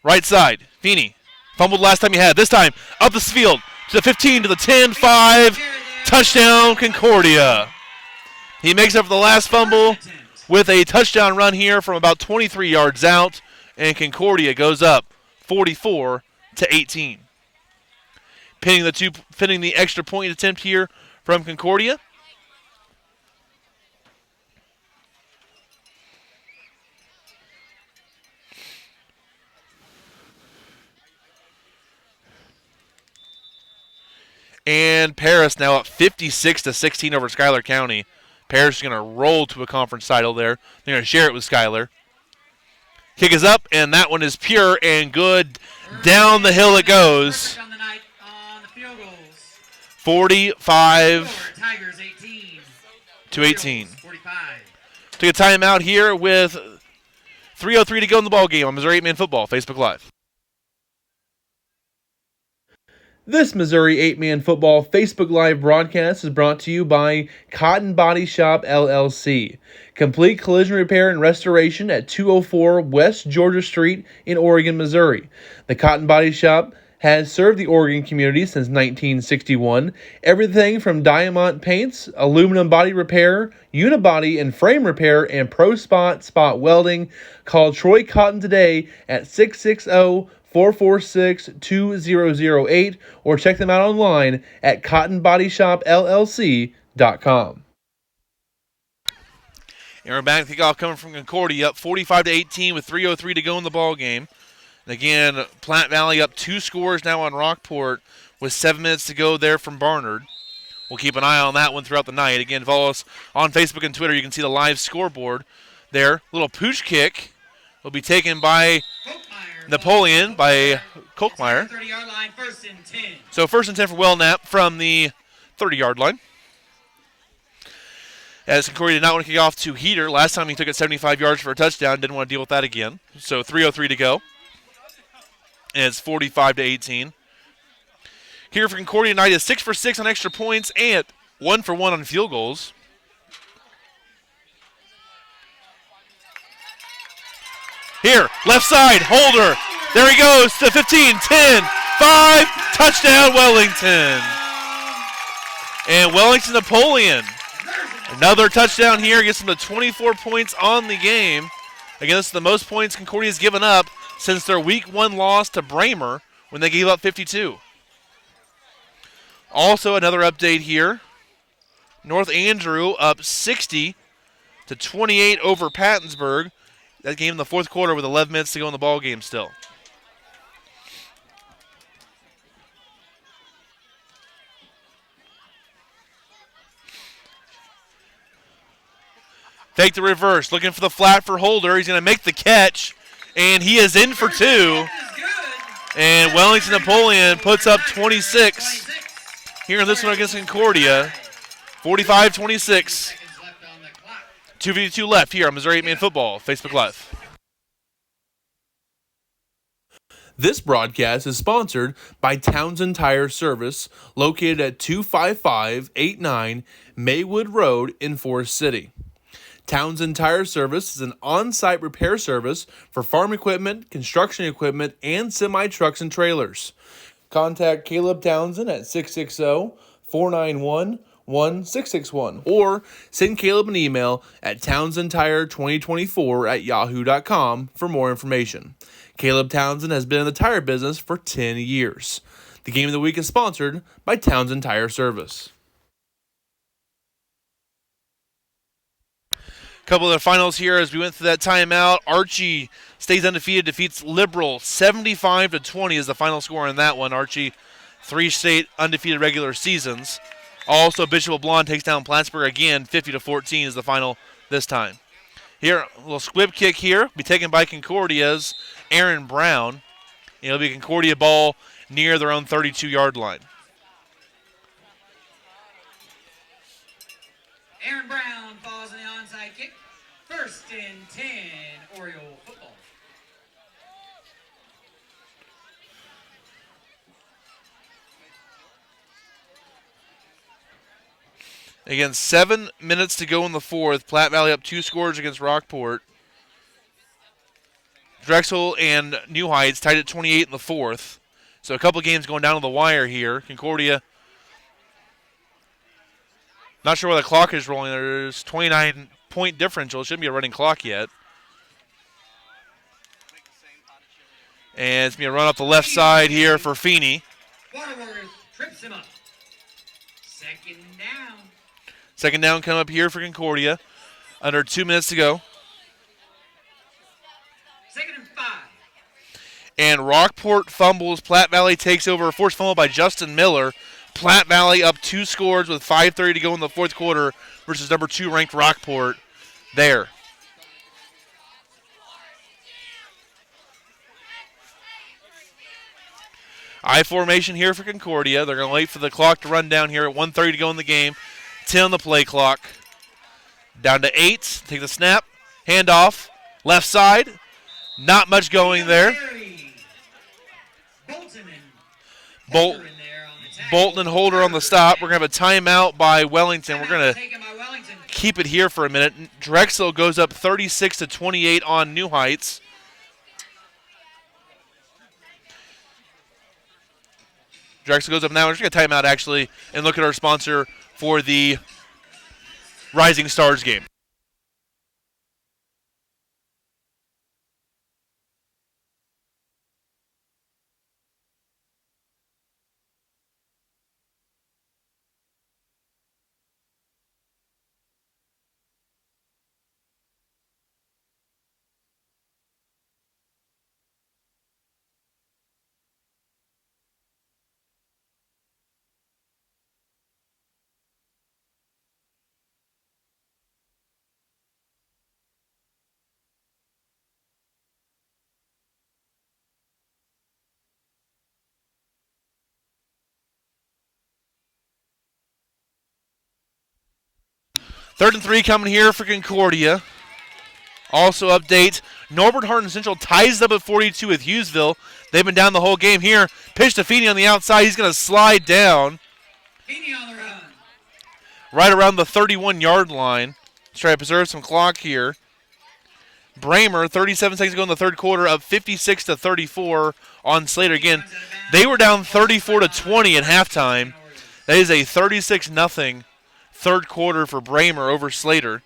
Right side, Feeney. Fumbled last time he had. This time, up the field to the 15, to the 10, 5. Touchdown, Concordia. He makes up for the last fumble with a touchdown run here from about 23 yards out. And Concordia goes up 44-18. Pinning the extra point attempt here from Concordia. And Paris now up 56-16 over Schuyler County. Paris is going to roll to a conference title there. They're going to share it with Schuyler. Kick is up, and that one is pure and good. Down the hill it goes. On the night on the field goals. 45 Tigers 18. to 18. 45. Take a timeout here with 3:03 to go in the ball game on Missouri 8-Man Football Facebook Live. This Missouri 8-Man Football Facebook Live broadcast is brought to you by Cotton Body Shop, LLC. Complete collision repair and restoration at 204 West Georgia Street in Oregon, Missouri. The Cotton Body Shop has served the Oregon community since 1961. Everything from Diamond paints, aluminum body repair, unibody and frame repair, and pro spot welding. Call Troy Cotton today at 660-446-2008 or check them out online at cottonbodyshopllc.com. And we're back to kickoff coming from Concordia, up 45-18 with 3:03 to go in the ball game. And again, Platte Valley up 2 scores now on Rockport with 7 minutes to go there from Barnard. We'll keep an eye on that one throughout the night. Again, follow us on Facebook and Twitter. You can see the live scoreboard there. Little pooch kick will be taken by Napoleon, by Kolkmeyer. 30-yard line, 1st and 10. So 1st and 10 for Wellknap from the 30-yard line. As Concordia did not want to kick off to Heater. Last time he took it 75 yards for a touchdown. Didn't want to deal with that again. So 3:03 to go. And it's 45-18. Here for Concordia tonight is 6 for 6 on extra points and 1 for 1 on field goals. Here, left side, Holder. There he goes to 15, 10, 5, touchdown Wellington. And Wellington-Napoleon. Another touchdown here, gets them to 24 points on the game. Again, this is the most points Concordia's given up since their Week 1 loss to Bramer when they gave up 52. Also, another update here. North Andrew up 60-28 over Pattonsburg. That game in the 4th quarter with 11 minutes to go in the ball game still. Fake the reverse, looking for the flat for Holder. He's going to make the catch, and he is in for 2. And Wellington-Napoleon puts up 26 here in this one against Concordia. 45-26. 2:52 left here on Missouri 8-Man Football, Facebook Live. This broadcast is sponsored by Townsend Tire Service, located at 25589 Maywood Road in Forest City. Townsend Tire Service is an on-site repair service for farm equipment, construction equipment, and semi-trucks and trailers. Contact Caleb Townsend at 660-491-1661 or send Caleb an email at townsendtire2024@yahoo.com for more information. Caleb Townsend has been in the tire business for 10 years. The Game of the Week is sponsored by Townsend Tire Service. Couple of the finals here as we went through that timeout. Archie stays undefeated, defeats Liberal 75-20 is the final score in that one. Archie, 3 state undefeated regular seasons. Also, Bishop LeBlanc takes down Plattsburgh again, 50-14 is the final this time. Here, a little squib kick here, be taken by Concordia's Aaron Brown. It'll be a Concordia ball near their own 32-yard line. Aaron Brown falls in the onside kick. 1st and 10, Oriole football. Again, 7 minutes to go in the 4th. Platte Valley up 2 scores against Rockport. Drexel and New Heights tied at 28 in the 4th. So a couple of games going down to the wire here. Concordia, not sure where the clock is rolling. There's 29-point differential. It shouldn't be a running clock yet. And it's going to be a run up the left side here for Feeney. Waterworth trips him up. 2nd down. 2nd down come up here for Concordia. Under 2 minutes to go. 2nd and 5. And Rockport fumbles. Platte Valley takes over. A forced fumble by Justin Miller. Platte Valley up 2 scores with 5:30 to go in the 4th quarter versus number 2 ranked Rockport there. I formation here for Concordia. They're going to wait for the clock to run down here at 1:30 to go in the game. 10 on the play clock. Down to 8. Take the snap. Handoff. Left side. Not much going there. Bolton and Holder on the stop. We're going to have a timeout by Wellington. We're going to keep it here for a minute. Drexel goes up 36-28 on New Heights. Drexel goes up now. We're just going to time out, actually, and look at our sponsor for the Rising Stars game. Third and 3 coming here for Concordia. Also update, Norbert Hardin Central ties up at 42 with Hughesville. They've been down the whole game here. Pitch to Feeney on the outside. He's going to slide down Feeney on the run. right around the 31-yard line. Let's try to preserve some clock here. Bramer, 37 seconds to go in the third quarter, up 56-34 on Slater. Again, they were down 34-20 at halftime. That is a 36-0 third quarter for Bramer over Slater.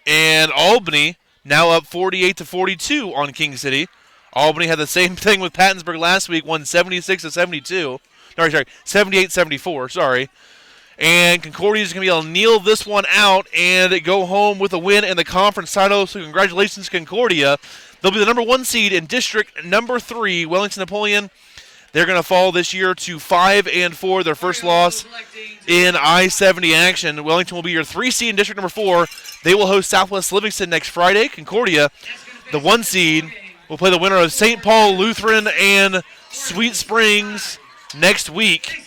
And Albany now up 48-42 on King City. Albany had the same thing with Pattonsburg last week, won 76-72. Sorry, 78-74, sorry. And Concordia is going to be able to kneel this one out and go home with a win in the conference title. So congratulations, Concordia. They'll be the number 1 seed in District number 3, Wellington-Napoleon. They're going to fall this year to 5-4, their first loss in I-70 action. Wellington will be your 3 seed in District number 4. They will host Southwest Livingston next Friday. Concordia, the 1 seed, will play the winner of St. Paul Lutheran and Sweet Springs next week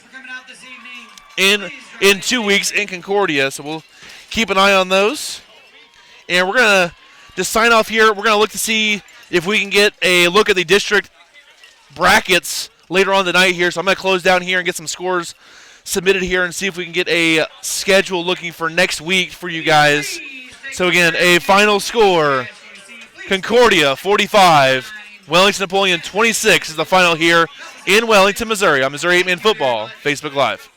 in 2 weeks in Concordia. So we'll keep an eye on those. And we're going to just sign off here. We're going to look to see if we can get a look at the district brackets later on tonight here. So I'm going to close down here and get some scores submitted here and see if we can get a schedule looking for next week for you guys. So again, a final score: Concordia 45, Wellington-Napoleon 26 is the final here in Wellington, Missouri on Missouri 8-Man Football Facebook Live.